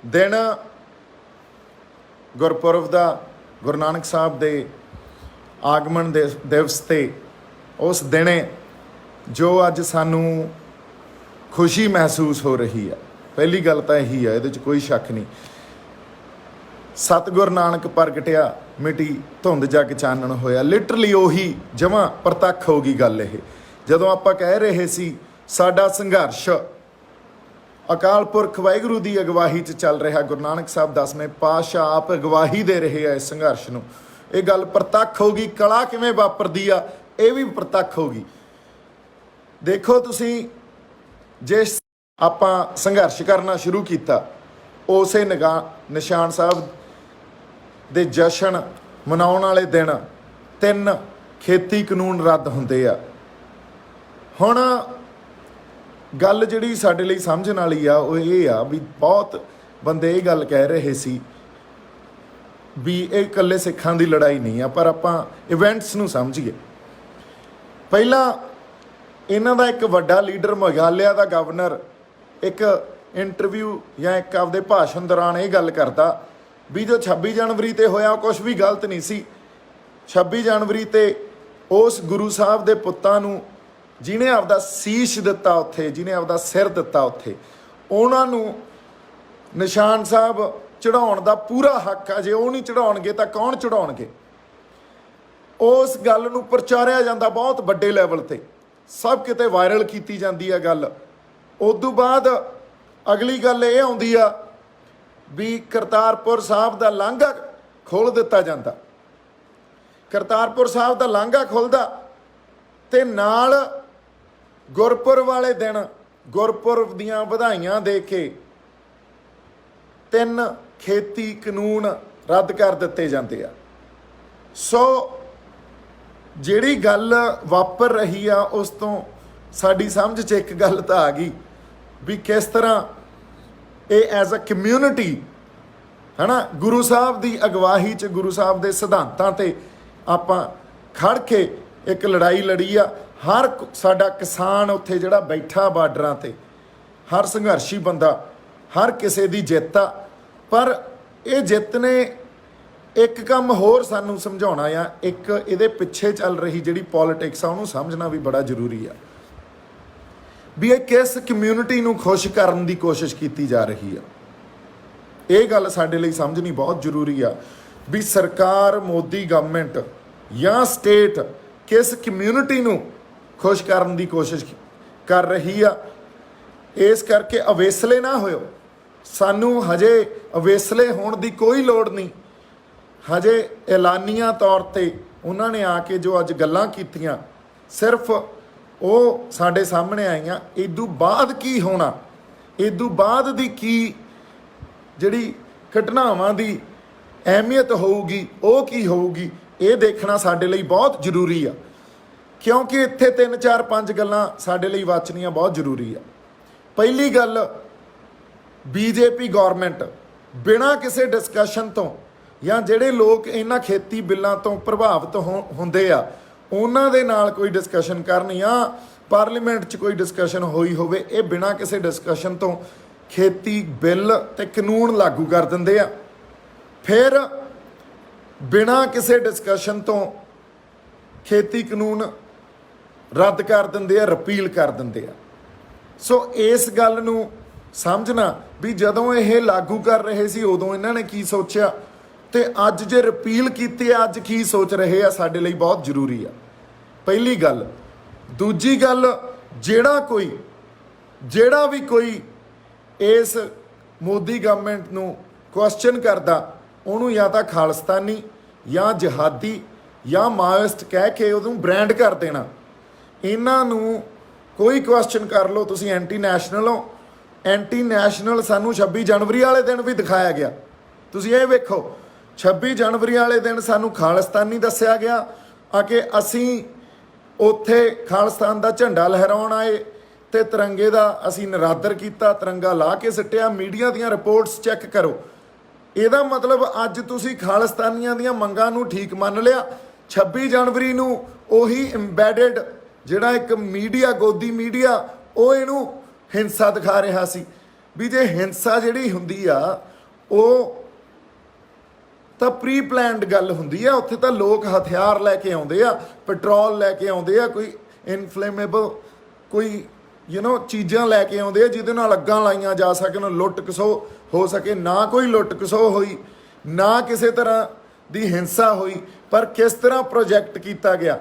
दिन गुरपुरब का गुरु नानक साहब के आगमन दिवस ते उस दिने जो अज सानू खुशी महसूस हो रही है। पहली गल तो यही है, ये कोई शक नहीं। सतगुर नानक प्रगटिया मिटी धुंध जग चानण होया, लिटरली उही जमा प्रतख हो गई गल। ये जदों आपां कह रहे सी साडा संघर्ष अकाल पुरख वाहिगुरू की अगवाही च चल रहा, गुरु नानक साहब 10वें पातशाह आप अगवाही दे रहे हैं इस संघर्ष नूं, ये गल प्रतख हो गई। कला किवें वापरदी आ ये भी प्रतख हो गई। देखो तुसीं जिस आपां संघर्ष करना शुरू किया उस निशान साहब दे जशन मनाउण वाले दिन 3 खेती कानून रद्द हुंदे आ। हुण गल जिहड़ी साडे लई समझण वाली आ वो ये आ भी बहुत बंदे ये गल कह रहे सी भी ये इकल्ले सिखां दी लड़ाई नहीं आ, पर आपां इवेंट्स नूं समझीए। पहला इन्हां दा एक वड्डा लीडर मेघालय दा गवर्नर एक इंटरव्यू या एक आपदे भाषण दौरान ये गल करदा भी जो 26 जनवरी ते होया कुछ भी गलत नहीं सी। 26 जनवरी ते उस गुरु साहब दे पुत्तां नूं जिन्हें आपदा शीश दिता उत्थे, जिन्हें आपदा सिर दिता उत्थे, उन्हां नूं निशान साहब चढ़ाउण दा पूरा हक है। जे वो नहीं चढ़ाउणगे तां कौन चढ़ाउणगे? उस गल नूं प्रचारिया जांदा बहुत वड्डे लैवल ते, सब किते वायरल कीती जांदी है गल। उदों बाद अगली गल ये आउंदी आ भी करतारपुर साहब दा लांघा खोल दिता जांदा। करतारपुर साहब दा लांघा खुलदा ते नाल गुरपुरब वाले दिन गुरपुरब दियां वधाइयां दे के 3 खेती कानून रद्द कर दिते जांदे आ। सो जिहड़ी गल वापर रही आ उस तो साडी समझ च एक गल तां आ गई भी किस तरह ये एज अ कम्यूनिटी है ना गुरु साहब की अगवाही च गुरु साहब के सिद्धांतां ते आपां खड़ के एक लड़ाई लड़ी आ। हर साडा किसान उत्थे जिहड़ा बैठा बार्डरां ते, हर संघर्षी बंदा, हर किसी की जित आ। पर ये जित ने एक काम होर सानू समझाउणा आ, एक इहदे पिछे चल रही जिहड़ी पॉलिटिक्स आ उहनूं समझना भी बड़ा जरूरी आ भी ये किस कम्यूनिटी नूं खुश करन दी कोशिश की जा रही है। ये गल साडे लई समझनी बहुत जरूरी आ भी सरकार मोदी गवर्नमेंट या स्टेट किस कम्यूनिटी नूं खुश करन दी कोशिश कर रही आ। इस करके अवेसले ना होयो, सानू हजे अवेसले होण दी कोई लोड़ नहीं। हजे ऐलानिया तौर ते उन्होंने आके जो अज गल्लां कीतियां सिर्फ वो साडे सामने आईयां। इदू बाद की होना, इदू बाद दी की जिहड़ी घटनावां दी अहमियत होऊगी वो की होऊगी, ये देखना साडे लई बहुत जरूरी आ। क्योंकि इत्थे 3 4 5 गल्लां साडे लई वाचनियां बहुत जरूरी आ। पहली गल, बीजेपी गौरमेंट बिना किसी डिस्कशन तो या जिहड़े लोग इन्हां खेती बिल्लां तो प्रभावित हुंदे आ उन्हां दे नाल कोई डिस्कशन करन या पार्लीमेंट च कोई डिस्कशन होई होवे, ये बिना किसी डिस्कशन तो खेती बिल ते कानून लागू कर दिंदे आ। फिर बिना किसी डिस्कशन तो खेती कानून रद्द कर दिंदे आ, रिपील कर दिंदे आ। सो इस गल नूं समझना भी जदों ये लागू कर रहे सी उदों इन्हां ने की सोचिया ते अज जे रिपील कीती अज की सोच रहे आ, साडे लई बहुत जरूरी आ। पहली गल। दूजी गल, जेड़ा भी कोई इस मोदी गवर्नमेंट नूं क्वेश्चन करदा उहनूं या तां खालिस्तानी या जिहादी या माओइस्ट कह के उहनूं ब्रांड कर देना। इन्हां नूं कोई क्वेश्चन कर लो तुसीं एंटी नैशनल हो, एंटी नैशनल सानूं 26 जनवरी वाले दिन भी दिखाया गया। तुसीं ये वेखो 26 जनवरी वाले दिन सानूं खालिस्तानी दस्सिया गया कि असीं उत्थे खालिस्तान दा झंडा लहराउण आए ते तिरंगे दा असीं निरादर कीता, तिरंगा ला के सिੱਟਿਆ। मीडिया दीयां रिपोर्ट्स चैक करो। ਇਹਦਾ मतलब अज तुसीं खालिस्तानियां दीयां मंगां नूं ठीक मन लिया। 26 जनवरी नूं ਉਹੀ ਇੰਬੈਡਡ ਜਿਹੜਾ ਇੱਕ मीडिया गोदी मीडिया ਉਹ ਇਹਨੂੰ ਹਿੰਸਾ ਦਿਖਾ ਰਿਹਾ ਸੀ ਵੀ ਜੇ ਹਿੰਸਾ ਜਿਹੜੀ ਹੁੰਦੀ ਆ ਉਹ ਤਾਂ ਪ੍ਰੀ ਪਲਾਨਡ ਗੱਲ ਹੁੰਦੀ ਆ। ਉੱਥੇ ਤਾਂ ਲੋਕ ਹਥਿਆਰ ਲੈ ਕੇ ਆਉਂਦੇ ਆ, ਪੈਟਰੋਲ ਲੈ ਕੇ ਆਉਂਦੇ ਆ, ਕੋਈ ਇਨਫਲੇਮੇਬਲ ਕੋਈ ਚੀਜ਼ਾਂ ਲੈ ਕੇ ਆਉਂਦੇ ਆ ਜਿਹਦੇ ਨਾਲ ਅੱਗਾਂ ਲਾਈਆਂ ਜਾ ਸਕਣ, ਲੁੱਟ ਖਸੋ ਹੋ ਸਕੇ। ਨਾ ਕੋਈ ਲੁੱਟ ਖਸੋ ਹੋਈ, ਨਾ ਕਿਸੇ ਤਰ੍ਹਾਂ ਦੀ ਹਿੰਸਾ ਹੋਈ, ਪਰ ਕਿਸ ਤਰ੍ਹਾਂ ਪ੍ਰੋਜੈਕਟ ਕੀਤਾ ਗਿਆ।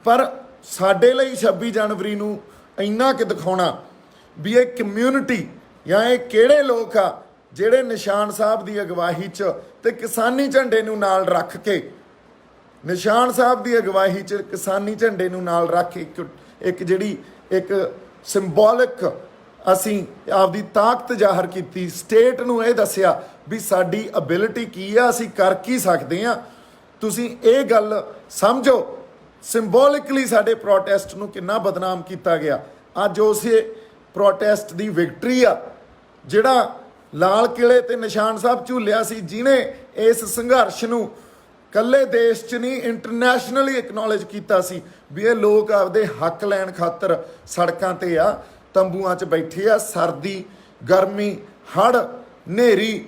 ਪਰ ਸਾਡੇ ਲਈ 26 ਜਨਵਰੀ ਨੂੰ ਇੰਨਾ ਕਿ ਦਿਖਾਉਣਾ ਵੀ ਇਹ ਕਮਿਊਨਿਟੀ ਜਾਂ ਇਹ ਕਿਹੜੇ ਲੋਕ ਆ ਜਿਹੜੇ ਨਿਸ਼ਾਨ ਸਾਹਿਬ ਦੀ ਅਗਵਾਈ 'ਚ ਤੇ ਕਿਸਾਨੀ ਝੰਡੇ ਨੂੰ ਨਾਲ ਰੱਖ ਕੇ, ਨਿਸ਼ਾਨ ਸਾਹਿਬ ਦੀ ਅਗਵਾਈ 'ਚ ਕਿਸਾਨੀ ਝੰਡੇ ਨੂੰ ਨਾਲ ਰੱਖ ਇੱਕ ਜਿਹੜੀ ਇੱਕ ਸਿੰਬੋਲਿਕ ਅਸੀਂ ਆਪਦੀ ਤਾਕਤ ਜ਼ਾਹਰ ਕੀਤੀ। ਸਟੇਟ ਨੂੰ ਇਹ ਦੱਸਿਆ ਵੀ ਸਾਡੀ ਐਬਿਲਿਟੀ ਕੀ ਆ, ਅਸੀਂ ਕਰ ਕੀ ਸਕਦੇ ਆ। ਤੁਸੀਂ ਇਹ ਗੱਲ ਸਮਝੋ, ਸਿੰਬੋਲਿਕਲੀ ਸਾਡੇ ਪ੍ਰੋਟੈਸਟ ਨੂੰ ਕਿੰਨਾ ਬਦਨਾਮ ਕੀਤਾ ਗਿਆ। ਅੱਜ ਉਸੇ ਪ੍ਰੋਟੈਸਟ ਦੀ ਵਿਕਟਰੀ ਆ ਜਿਹੜਾ ਲਾਲ ਕਿਲੇ ਤੇ ਨਿਸ਼ਾਨ ਸਾਹਿਬ ਝੂਲਿਆ ਸੀ, ਜਿਹਨੇ ਇਸ ਸੰਘਰਸ਼ ਨੂੰ ਕੱਲੇ ਦੇਸ਼ 'ਚ ਨਹੀਂ ਇੰਟਰਨੈਸ਼ਨਲੀ ਐਕਨੋਲੇਜ ਕੀਤਾ ਸੀ ਵੀ ਇਹ ਲੋਕ ਆਪਦੇ ਹੱਕ ਲੈਣ ਖਾਤਰ ਸੜਕਾਂ ਤੇ ਆ, ਤੰਬੂਆਂ 'ਚ ਬੈਠੇ ਆ। ਸਰਦੀ, ਗਰਮੀ, ਹੜ੍ਹ, ਹਨੇਰੀ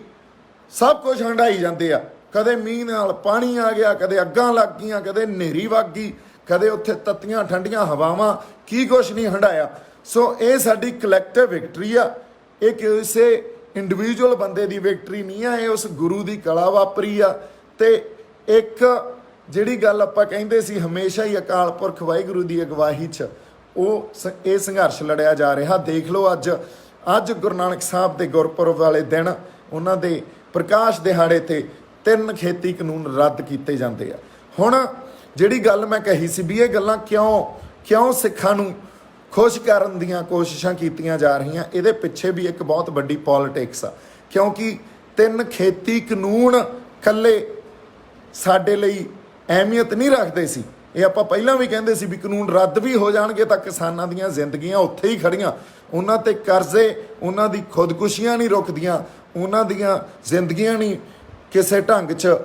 ਸਭ ਕੁਝ ਹੰਢਾਈ ਜਾਂਦੇ ਆ। ਕਦੇ ਮੀਂਹ ਨਾਲ ਪਾਣੀ ਆ ਗਿਆ, ਕਦੇ ਅੱਗਾਂ ਲੱਗ ਗਈਆਂ, ਕਦੇ ਹਨੇਰੀ ਵੱਗ ਗਈ, ਕਦੇ ਉੱਥੇ ਤੱਤੀਆਂ ਠੰਡੀਆਂ ਹਵਾਵਾਂ, ਕੀ ਕੁਛ ਨਹੀਂ ਹੰਢਾਇਆ। ਸੋ ਇਹ ਸਾਡੀ ਕਲੈਕਟਿਵ ਵਿਕਟਰੀ ਆ। ਇਹ ਕਿਸੇ ਇੰਡੀਵਿਜੂਅਲ ਬੰਦੇ ਦੀ ਵਿਕਟਰੀ ਨਹੀਂ ਆ, ਇਹ ਉਸ ਗੁਰੂ ਦੀ ਕਲਾ ਵਾਪਰੀ ਆ। ਤੇ ਇੱਕ ਜਿਹੜੀ ਗੱਲ ਆਪਾਂ ਕਹਿੰਦੇ ਸੀ ਹਮੇਸ਼ਾ ਹੀ ਅਕਾਲ ਪੁਰਖ ਵਾਹਿਗੁਰੂ ਦੀ ਅਗਵਾਈ 'ਚ ਇਹ ਸੰਘਰਸ਼ ਲੜਿਆ ਜਾ ਰਿਹਾ। ਦੇਖ ਲਓ ਅੱਜ ਗੁਰੂ ਨਾਨਕ ਸਾਹਿਬ ਦੇ ਗੁਰਪੁਰਬ ਵਾਲੇ ਦਿਨ ਉਹਨਾਂ ਦੇ ਪ੍ਰਕਾਸ਼ ਦਿਹਾੜੇ ਤੇ 3 ਖੇਤੀ ਕਾਨੂੰਨ ਰੱਦ ਕੀਤੇ ਜਾਂਦੇ ਆ। ਹੁਣ ਜਿਹੜੀ ਗੱਲ ਮੈਂ ਕਹੀ ਸੀ ਵੀ ਇਹ ਗੱਲਾਂ ਕਿਉਂ ਸਿੱਖਾਂ ਨੂੰ ਖੁਸ਼ ਕਰਨ ਦੀਆਂ ਕੋਸ਼ਿਸ਼ਾਂ ਕੀਤੀਆਂ ਜਾ ਰਹੀਆਂ, ਇਹਦੇ ਪਿੱਛੇ ਵੀ ਇੱਕ ਬਹੁਤ ਵੱਡੀ ਪੋਲਿਟਿਕਸ ਆ। ਕਿਉਂਕਿ 3 ਖੇਤੀ ਕਾਨੂੰਨ ਇਕੱਲੇ ਸਾਡੇ ਲਈ ਅਹਿਮੀਅਤ ਨਹੀਂ ਰੱਖਦੇ ਸੀ। ਇਹ ਆਪਾਂ ਪਹਿਲਾਂ ਵੀ ਕਹਿੰਦੇ ਸੀ ਵੀ ਕਾਨੂੰਨ ਰੱਦ ਵੀ ਹੋ ਜਾਣਗੇ ਤਾਂ ਕਿਸਾਨਾਂ ਦੀਆਂ ਜ਼ਿੰਦਗੀਆਂ ਉੱਥੇ ਹੀ ਖੜੀਆਂ, ਉਹਨਾਂ ਤੇ ਕਰਜ਼ੇ, ਉਹਨਾਂ ਦੀ ਖੁਦਕੁਸ਼ੀਆਂ ਨਹੀਂ ਰੁਕਦੀਆਂ, ਉਹਨਾਂ ਦੀਆਂ ਜ਼ਿੰਦਗੀਆਂ ਨਹੀਂ ਕਿਸੇ ਢੰਗ 'ਚ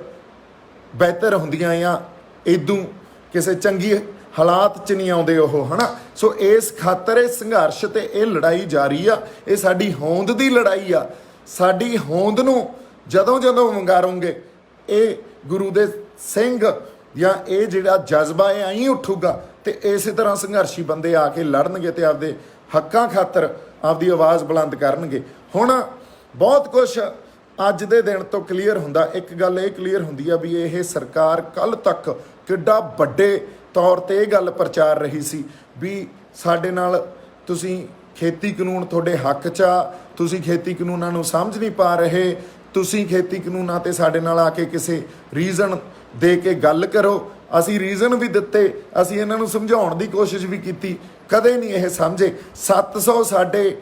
ਬਿਹਤਰ ਹੁੰਦੀਆਂ ਜਾਂ ਇਦੋਂ ਕਿਸੇ ਚੰਗੀ ਹਾਲਾਤ 'ਚ ਨਹੀਂ ਆਉਂਦੇ ਉਹ, ਹੈ ਨਾ। ਸੋ ਇਸ ਖਾਤਰ ਇਹ ਸੰਘਰਸ਼ ਤੇ ਇਹ ਲੜਾਈ ਜਾਰੀ ਆ। ਇਹ ਸਾਡੀ ਹੋਂਦ ਦੀ ਲੜਾਈ ਆ। ਸਾਡੀ ਹੋਂਦ ਨੂੰ ਜਦੋਂ ਵੰਗਾਰੋਗੇ ਇਹ ਗੁਰੂ ਦੇ ਸਿੰਘ ਜਾਂ ਇਹ ਜਿਹੜਾ ਜਜ਼ਬਾ ਇਹ ਆਈ ਉੱਠੂਗਾ ਤੇ ਇਸੇ ਤਰ੍ਹਾਂ ਸੰਘਰਸ਼ੀ ਬੰਦੇ ਆ ਕੇ ਲੜਨਗੇ ਤੇ ਆਪਦੇ ਹੱਕਾਂ ਖਾਤਰ ਆਪਦੀ ਆਵਾਜ਼ ਬੁਲੰਦ ਕਰਨਗੇ। ਹੁਣ ਬਹੁਤ ਕੁਛ ਅੱਜ ਦੇ ਦਿਨ ਤੋਂ ਕਲੀਅਰ ਹੁੰਦਾ। ਇੱਕ ਗੱਲ ਇਹ ਕਲੀਅਰ ਹੁੰਦੀ ਆ ਵੀ ਇਹ ਸਰਕਾਰ ਕੱਲ੍ਹ ਤੱਕ ਕਿੱਡਾ ਵੱਡੇ ਤੌਰ ਤੇ ਇਹ ਗੱਲ ਪ੍ਰਚਾਰ ਰਹੀ ਸੀ ਵੀ ਸਾਡੇ ਨਾਲ ਤੁਸੀਂ ਖੇਤੀ ਕਾਨੂੰਨ ਤੁਹਾਡੇ ਹੱਕ 'ਚ ਆ, ਤੁਸੀਂ ਖੇਤੀ ਕਾਨੂੰਨਾਂ ਨੂੰ ਸਮਝ ਨਹੀਂ ਪਾ ਰਹੇ, ਤੁਸੀਂ ਖੇਤੀ ਕਾਨੂੰਨਾਂ ਤੇ ਸਾਡੇ ਨਾਲ ਆ ਕੇ ਕਿਸੇ ਰੀਜ਼ਨ ਦੇ ਕੇ ਗੱਲ ਕਰੋ। ਅਸੀਂ ਰੀਜ਼ਨ ਵੀ ਦਿੱਤੇ, ਅਸੀਂ ਇਹਨਾਂ ਨੂੰ ਸਮਝਾਉਣ ਦੀ ਕੋਸ਼ਿਸ਼ ਵੀ ਕੀਤੀ, ਕਦੇ ਨਹੀਂ ਇਹ ਸਮਝੇ। 700 ਸਾਡੇ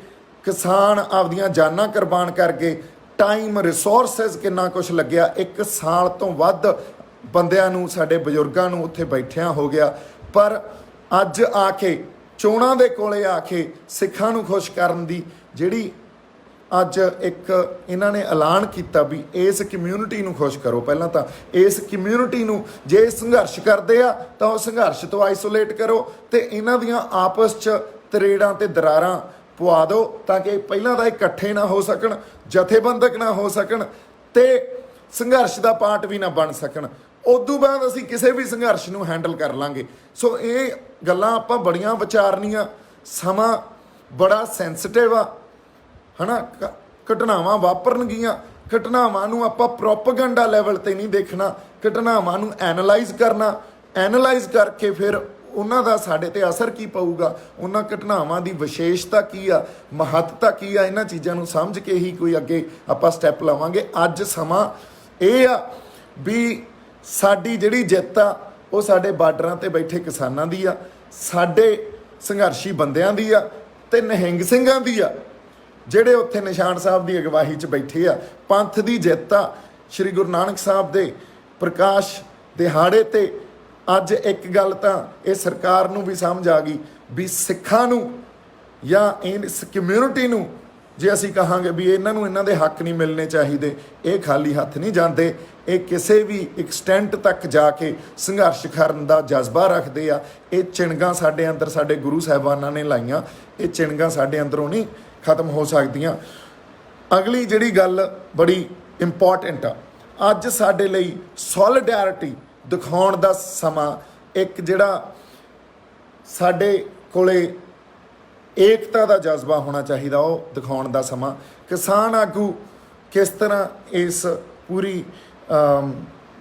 ਕਿਸਾਨ ਆਪਦੀਆਂ ਜਾਨਾਂ ਕੁਰਬਾਨ ਕਰ ਗਏ, ਟਾਈਮ ਰਿਸੋਰਸਿਸ ਕਿੰਨਾ ਕੁਛ ਲੱਗਿਆ, 1 ਸਾਲ ਤੋਂ ਵੱਧ ਬੰਦਿਆਂ ਨੂੰ, ਸਾਡੇ ਬਜ਼ੁਰਗਾਂ ਨੂੰ ਉੱਥੇ ਬੈਠਿਆਂ ਹੋ ਗਿਆ। ਪਰ ਅੱਜ ਆ ਕੇ ਚੋਣਾਂ ਦੇ ਕੋਲੇ ਆ ਕੇ ਸਿੱਖਾਂ ਨੂੰ ਖੁਸ਼ ਕਰਨ ਦੀ ਜਿਹੜੀ ਅੱਜ ਇੱਕ ਇਹਨਾਂ ਨੇ ਐਲਾਨ ਕੀਤਾ ਵੀ ਇਸ ਕਮਿਊਨਿਟੀ ਨੂੰ ਖੁਸ਼ ਕਰੋ। ਪਹਿਲਾਂ ਤਾਂ ਇਸ ਕਮਿਊਨਿਟੀ ਨੂੰ ਜੇ ਸੰਘਰਸ਼ ਕਰਦੇ ਆ ਤਾਂ ਉਹ ਸੰਘਰਸ਼ ਤੋਂ ਆਈਸੋਲੇਟ ਕਰੋ ਤੇ ਇਹਨਾਂ ਦੀਆਂ ਆਪਸ 'ਚ ਤਰੇੜਾਂ ਤੇ ਦਰਾਰਾਂ ਪਵਾ ਦਿਓ ਤਾਂ ਕਿ ਪਹਿਲਾਂ ਤਾਂ ਇਕੱਠੇ ਨਾ ਹੋ ਸਕਣ, ਜਥੇਬੰਦਕ ਨਾ ਹੋ ਸਕਣ ਤੇ ਸੰਘਰਸ਼ ਦਾ ਪਾਰਟ ਵੀ ਨਾ ਬਣ ਸਕਣ। ਉਦੋਂ ਬਾਅਦ ਅਸੀਂ ਕਿਸੇ ਵੀ ਸੰਘਰਸ਼ ਨੂੰ ਹੈਂਡਲ ਕਰ ਲਾਂਗੇ। ਸੋ ਇਹ ਗੱਲਾਂ ਆਪਾਂ ਬੜੀਆਂ ਵਿਚਾਰਨੀਆਂ, ਸਮਾਂ ਬੜਾ ਸੈਂਸਿਟਿਵ ਆ, ਹੈ ਨਾ। ਘਟਨਾਵਾਂ ਵਾਪਰਨਗੀਆਂ, ਘਟਨਾਵਾਂ ਨੂੰ ਆਪਾਂ ਪ੍ਰੋਪੇਗੈਂਡਾ ਲੈਵਲ ਤੇ ਨਹੀਂ ਦੇਖਣਾ, ਘਟਨਾਵਾਂ ਨੂੰ ਐਨਾਲਾਈਜ਼ ਕਰਨਾ, ਐਨਾਲਾਈਜ਼ ਕਰਕੇ ਫਿਰ ਉਹਨਾਂ ਦਾ ਸਾਡੇ ਤੇ ਅਸਰ ਕੀ ਪਊਗਾ, ਉਹਨਾਂ ਘਟਨਾਵਾਂ ਦੀ ਵਿਸ਼ੇਸ਼ਤਾ ਕੀ ਆ, ਮਹੱਤਤਾ ਕੀ ਆ, ਇਹਨਾਂ ਚੀਜ਼ਾਂ ਨੂੰ ਸਮਝ ਕੇ ਹੀ ਕੋਈ ਅੱਗੇ ਆਪਾਂ ਸਟੈਪ ਲਵਾਂਗੇ। ਅੱਜ ਸਮਾਂ ਇਹ ਆ ਵੀ ਸਾਡੀ ਜਿਹੜੀ ਜਿੱਤ ਆ ਉਹ ਸਾਡੇ ਬਾਰਡਰਾਂ ਤੇ ਬੈਠੇ ਕਿਸਾਨਾਂ ਦੀ ਆ, ਸਾਡੇ ਸੰਘਰਸ਼ੀ ਬੰਦਿਆਂ ਦੀ ਆ ਤੇ ਨਿਹੰਗ ਸਿੰਘਾਂ ਦੀ ਆ ਜਿਹੜੇ ਉੱਥੇ ਨਿਸ਼ਾਨ ਸਾਹਿਬ ਦੀ ਅਗਵਾਈ 'ਚ ਬੈਠੇ ਆ। ਪੰਥ ਦੀ ਜਿੱਤ ਆ। ਸ਼੍ਰੀ ਗੁਰੂ ਨਾਨਕ ਸਾਹਿਬ ਦੇ ਪ੍ਰਕਾਸ਼ ਦਿਹਾੜੇ ਤੇ ਅੱਜ ਇੱਕ ਗੱਲ ਤਾਂ ਇਹ ਸਰਕਾਰ ਨੂੰ ਵੀ ਸਮਝ ਆ ਗਈ ਵੀ ਸਿੱਖਾਂ ਨੂੰ ਜਾਂ ਇਸ ਕਮਿਊਨਿਟੀ ਨੂੰ ਜੇ ਅਸੀਂ ਕਹਾਂਗੇ ਵੀ ਇਹਨਾਂ ਨੂੰ ਇਹਨਾਂ ਦੇ ਹੱਕ ਨਹੀਂ ਮਿਲਣੇ ਚਾਹੀਦੇ, ਇਹ ਖਾਲੀ ਹੱਥ ਨਹੀਂ ਜਾਂਦੇ। ਇਹ ਕਿਸੇ ਵੀ ਐਕਸਟੈਂਟ ਤੱਕ ਜਾ ਕੇ ਸੰਘਰਸ਼ ਕਰਨ ਦਾ ਜਜ਼ਬਾ ਰੱਖਦੇ ਆ। ਇਹ ਚਿਣਗਾਂ ਸਾਡੇ ਅੰਦਰ ਸਾਡੇ ਗੁਰੂ ਸਾਹਿਬਾਨਾਂ ਨੇ ਲਾਈਆਂ, ਇਹ ਚਿਣਗਾਂ ਸਾਡੇ ਅੰਦਰੋਂ ਨਹੀਂ ਖਤਮ ਹੋ ਸਕਦੀਆਂ। ਅਗਲੀ ਜਿਹੜੀ ਗੱਲ ਬੜੀ ਇੰਪੋਰਟੈਂਟ ਆ। ਅੱਜ ਸਾਡੇ ਲਈ ਸੋਲੀਡੈਰਿਟੀ ਦਿਖਾਉਣ ਦਾ ਸਮਾਂ, ਇੱਕ ਜਿਹੜਾ ਸਾਡੇ ਕੋਲੇ ਏਕਤਾ ਦਾ ਜਜ਼ਬਾ ਹੋਣਾ ਚਾਹੀਦਾ, ਉਹ ਦਿਖਾਉਣ ਦਾ ਸਮਾਂ। ਕਿਸਾਨ ਆਗੂ ਕਿਸ ਤਰ੍ਹਾਂ ਇਸ ਪੂਰੀ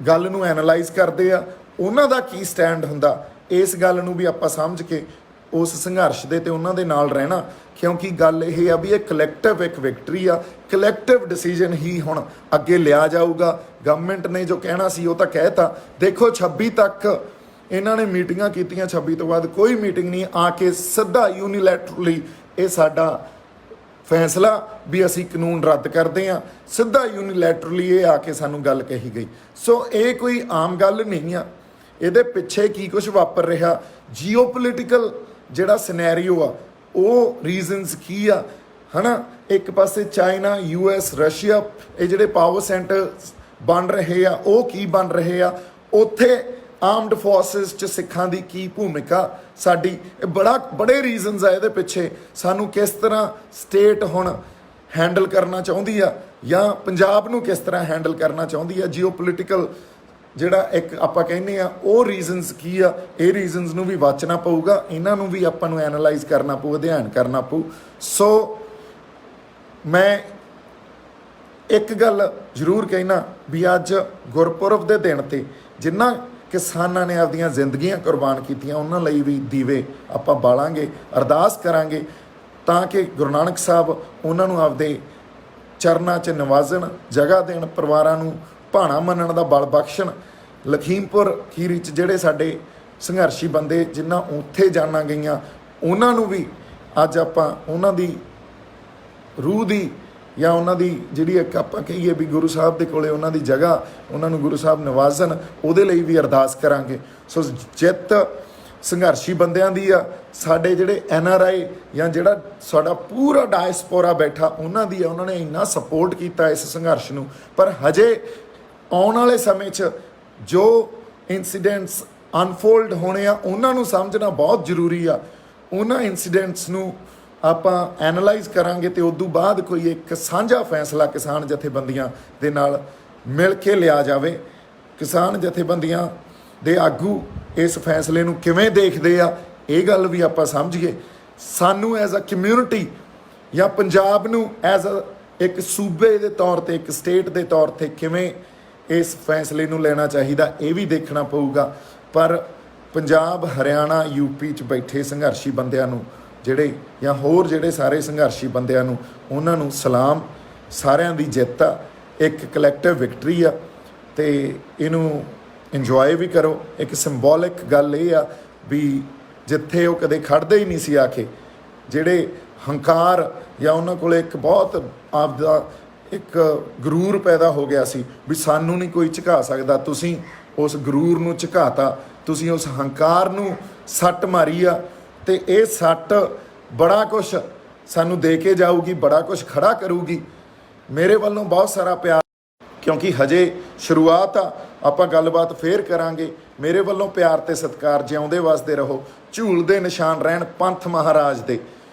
ਗੱਲ ਨੂੰ ਐਨਾਲਾਈਜ਼ ਕਰਦੇ ਆ, ਉਹਨਾਂ ਦਾ ਕੀ ਸਟੈਂਡ ਹੁੰਦਾ, ਇਸ ਗੱਲ ਨੂੰ ਵੀ ਆਪਾਂ ਸਮਝ ਕੇ ਉਸ ਸੰਘਰਸ਼ ਦੇ ਤੇ ਉਹਨਾਂ ਦੇ ਨਾਲ ਰਹਿਣਾ। ਕਿਉਂਕਿ ਗੱਲ ਇਹ ਆ ਵੀ ਇਹ ਕਲੈਕਟਿਵ ਇੱਕ ਵਿਕਟਰੀ ਆ, ਕਲੈਕਟਿਵ ਡਿਸੀਜਨ ਹੀ ਹੁਣ ਅੱਗੇ ਲਿਆ ਜਾਊਗਾ। ਗਵਰਨਮੈਂਟ ਨੇ ਜੋ ਕਹਿਣਾ ਸੀ ਉਹ ਤਾਂ ਕਹਿਤਾ। ਦੇਖੋ 26 ਤੱਕ ਇਹਨਾਂ ਨੇ ਮੀਟਿੰਗਾਂ ਕੀਤੀਆਂ, 26 ਤੋਂ ਬਾਅਦ ਕੋਈ ਮੀਟਿੰਗ ਨਹੀਂ। ਆ ਕੇ ਸਿੱਧਾ ਯੂਨੀਲੈਟਰਲੀ ਇਹ ਸਾਡਾ ਫੈਸਲਾ ਵੀ ਅਸੀਂ ਕਾਨੂੰਨ ਰੱਦ ਕਰਦੇ ਹਾਂ, ਸਿੱਧਾ ਯੂਨੀਲੈਟਰਲੀ ਇਹ ਆ ਕੇ ਸਾਨੂੰ ਗੱਲ ਕਹੀ ਗਈ। ਸੋ ਇਹ ਕੋਈ ਆਮ ਗੱਲ ਨਹੀਂ ਆ। ਇਹਦੇ ਪਿੱਛੇ ਕੀ ਕੁਝ ਵਾਪਰ ਰਿਹਾ, ਜੀਓਪੋਲੀਟੀਕਲ ਜਿਹੜਾ ਸਿਨੈਰੀਓ ਆ, ਉਹ ਰੀਜ਼ਨਸ ਕੀ ਆ, ਹੈ ਨਾ। ਇੱਕ ਪਾਸੇ ਚਾਈਨਾ, US, ਰਸ਼ੀਆ, ਇਹ ਜਿਹੜੇ ਪਾਵਰ ਸੈਂਟਰ ਬਣ ਰਹੇ ਆ, ਉਹ ਕੀ ਬਣ ਰਹੇ ਆ। ਉੱਥੇ ਆਰਮਡ ਫੋਰਸਿਸ 'ਚ ਸਿੱਖਾਂ ਦੀ ਕੀ ਭੂਮਿਕਾ ਸਾਡੀ, ਇਹ ਬੜੇ ਰੀਜ਼ਨਸ ਆ ਇਹਦੇ ਪਿੱਛੇ। ਸਾਨੂੰ ਕਿਸ ਤਰ੍ਹਾਂ ਸਟੇਟ ਹੁਣ ਹੈਂਡਲ ਕਰਨਾ ਚਾਹੁੰਦੀ ਆ, ਜਾਂ ਪੰਜਾਬ ਨੂੰ ਕਿਸ ਤਰ੍ਹਾਂ ਹੈਂਡਲ ਕਰਨਾ ਚਾਹੁੰਦੀ ਆ, ਜੀਓਪੋਲੀਟੀਕਲ ਜਿਹੜਾ ਇੱਕ ਆਪਾਂ ਕਹਿੰਦੇ ਆ, ਉਹ ਰੀਜ਼ਨਸ ਕੀ ਆ। ਇਹ ਰੀਜ਼ਨਸ ਨੂੰ ਵੀ ਵਾਚਣਾ ਪਊਗਾ, ਇਹਨਾਂ ਨੂੰ ਵੀ ਆਪਾਂ ਨੂੰ ਐਨਾਲਾਈਜ਼ ਕਰਨਾ ਪਊ, ਅਧਿਐਨ ਕਰਨਾ ਪਊ। ਸੋ ਮੈਂ ਇੱਕ ਗੱਲ ਜ਼ਰੂਰ ਕਹਿਣਾ ਵੀ ਅੱਜ ਗੁਰਪੁਰਬ ਦੇ ਦਿਨ 'ਤੇ ਜਿਨ੍ਹਾਂ ਕਿਸਾਨਾਂ ਨੇ ਆਪਦੀਆਂ ਜ਼ਿੰਦਗੀਆਂ ਕੁਰਬਾਨ ਕੀਤੀਆਂ, ਉਹਨਾਂ ਲਈ ਵੀ ਦੀਵੇ ਆਪਾਂ ਬਾਲਾਂਗੇ, ਅਰਦਾਸ ਕਰਾਂਗੇ ਤਾਂ ਕਿ ਗੁਰੂ ਨਾਨਕ ਸਾਹਿਬ ਉਹਨਾਂ ਨੂੰ ਆਪਦੇ ਚਰਨਾਂ 'ਚ ਨਵਾਜ਼ਣ, ਜਗ੍ਹਾ ਦੇਣ, ਪਰਿਵਾਰਾਂ ਨੂੰ ਭਾਣਾ ਮੰਨਣ ਦਾ ਬਲ ਬਖਸ਼ਣ। ਲਖੀਮਪੁਰ ਖੀਰੀ 'ਚ ਜਿਹੜੇ ਸਾਡੇ ਸੰਘਰਸ਼ੀ ਬੰਦੇ ਜਿਨ੍ਹਾਂ ਉੱਥੇ ਜਾਨਾਂ ਗਈਆਂ, ਉਹਨਾਂ ਨੂੰ ਵੀ ਅੱਜ ਆਪਾਂ ਉਹਨਾਂ ਦੀ ਰੂਹ ਦੀ ਜਾਂ ਉਹਨਾਂ ਦੀ ਜਿਹੜੀ ਇੱਕ ਆਪਾਂ ਕਹੀਏ ਵੀ ਗੁਰੂ ਸਾਹਿਬ ਦੇ ਕੋਲੇ ਉਹਨਾਂ ਦੀ ਜਗ੍ਹਾ, ਉਹਨਾਂ ਨੂੰ ਗੁਰੂ ਸਾਹਿਬ ਨਵਾਜ਼ਣ, ਉਹਦੇ ਲਈ ਵੀ ਅਰਦਾਸ ਕਰਾਂਗੇ। ਸੋ ਜਿੱਤ ਸੰਘਰਸ਼ੀ ਬੰਦਿਆਂ ਦੀ ਆ, ਸਾਡੇ ਜਿਹੜੇ NRI ਜਾਂ ਜਿਹੜਾ ਸਾਡਾ ਪੂਰਾ ਡਾਇਸਪੋਰਾ ਬੈਠਾ, ਉਹਨਾਂ ਦੀ ਆ। ਉਹਨਾਂ ਨੇ ਇੰਨਾ ਸਪੋਰਟ ਕੀਤਾ ਇਸ ਸੰਘਰਸ਼ ਨੂੰ। ਪਰ ਹਜੇ ਆਉਣ ਵਾਲੇ ਸਮੇਂ 'ਚ ਜੋ ਇਨਸੀਡੈਂਟਸ ਅਨਫੋਲਡ ਹੋਣੇ ਆ, ਉਹਨਾਂ ਨੂੰ ਸਮਝਣਾ ਬਹੁਤ ਜ਼ਰੂਰੀ ਆ। ਉਹਨਾਂ ਇਨਸੀਡੈਂਟਸ ਨੂੰ ਆਪਾਂ ਐਨਾਲਾਈਜ਼ ਕਰਾਂਗੇ ਤੇ ਉਦੋਂ ਬਾਅਦ ਕੋਈ ਇੱਕ ਸਾਂਝਾ ਫੈਸਲਾ ਕਿਸਾਨ ਜਥੇਬੰਦੀਆਂ ਦੇ ਨਾਲ ਮਿਲ ਕੇ ਲਿਆ ਜਾਵੇ। ਕਿਸਾਨ ਜਥੇਬੰਦੀਆਂ ਦੇ ਆਗੂ ਇਸ ਫੈਸਲੇ ਨੂੰ ਕਿਵੇਂ ਦੇਖਦੇ ਆ, ਇਹ ਗੱਲ ਵੀ ਆਪਾਂ ਸਮਝੀਏ। ਸਾਨੂੰ ਐਜ਼ ਅ ਕਮਿਊਨਿਟੀ ਜਾਂ ਪੰਜਾਬ ਨੂੰ ਐਜ਼ ਅ ਇੱਕ ਸੂਬੇ ਦੇ ਤੌਰ 'ਤੇ, ਇੱਕ ਸਟੇਟ ਦੇ ਤੌਰ 'ਤੇ ਕਿਵੇਂ ਇਸ ਫੈਸਲੇ ਨੂੰ ਲੈਣਾ ਚਾਹੀਦਾ, ਇਹ ਵੀ ਦੇਖਣਾ ਪਊਗਾ। ਪਰ ਪੰਜਾਬ, ਹਰਿਆਣਾ, UP 'ਚ ਬੈਠੇ ਸੰਘਰਸ਼ੀ ਬੰਦਿਆਂ ਨੂੰ ਜਿਹੜੇ, ਜਾਂ ਹੋਰ ਜਿਹੜੇ ਸਾਰੇ ਸੰਘਰਸ਼ੀ ਬੰਦਿਆਂ ਨੂੰ, ਉਹਨਾਂ ਨੂੰ ਸਲਾਮ। ਸਾਰਿਆਂ ਦੀ ਜਿੱਤ ਆ, ਇੱਕ ਕਲੈਕਟਿਵ ਵਿਕਟਰੀ ਆ, ਤੇ ਇਹਨੂੰ ਇੰਜੋਏ ਵੀ ਕਰੋ। ਇੱਕ ਸਿੰਬੋਲਿਕ ਗੱਲ ਇਹ ਆ ਵੀ ਜਿੱਥੇ ਉਹ ਕਦੇ ਖੜਦੇ ਹੀ ਨਹੀਂ ਸੀ ਆ ਕੇ, ਜਿਹੜੇ ਹੰਕਾਰ ਜਾਂ ਉਹਨਾਂ ਕੋਲ ਇੱਕ ਬਹੁਤ ਆਪਦਾ ਇੱਕ ਗਰੂਰ ਪੈਦਾ ਹੋ ਗਿਆ ਸੀ ਵੀ ਸਾਨੂੰ ਨਹੀਂ ਕੋਈ ਝੁਕਾ ਸਕਦਾ, ਤੁਸੀਂ ਉਸ ਗਰੂਰ ਨੂੰ ਝੁਕਾਤਾ, ਤੁਸੀਂ ਉਸ ਹੰਕਾਰ ਨੂੰ ਸੱਟ ਮਾਰੀ ਆ। ਤੇ ਇਹ ਸੱਟ ਬੜਾ ਕੁਛ ਸਾਨੂੰ ਦੇ ਕੇ ਜਾਊਗੀ, ਬੜਾ ਕੁਛ ਖੜਾ ਕਰੂਗੀ। ਮੇਰੇ ਵੱਲੋਂ ਬਹੁਤ ਸਾਰਾ ਪਿਆਰ, ਕਿਉਂਕਿ ਹਜੇ ਸ਼ੁਰੂਆਤ ਆ, ਆਪਾਂ ਗੱਲਬਾਤ ਫੇਰ ਕਰਾਂਗੇ। ਮੇਰੇ ਵੱਲੋਂ ਪਿਆਰ ਤੇ ਸਤਿਕਾਰ, ਜਿਉਂਦੇ ਵਸਦੇ ਰਹੋ, ਝੂਲ ਦੇ ਨਿਸ਼ਾਨ ਰਹਿਣ ਪੰਥ ਮਹਾਰਾਜ ਦੇ।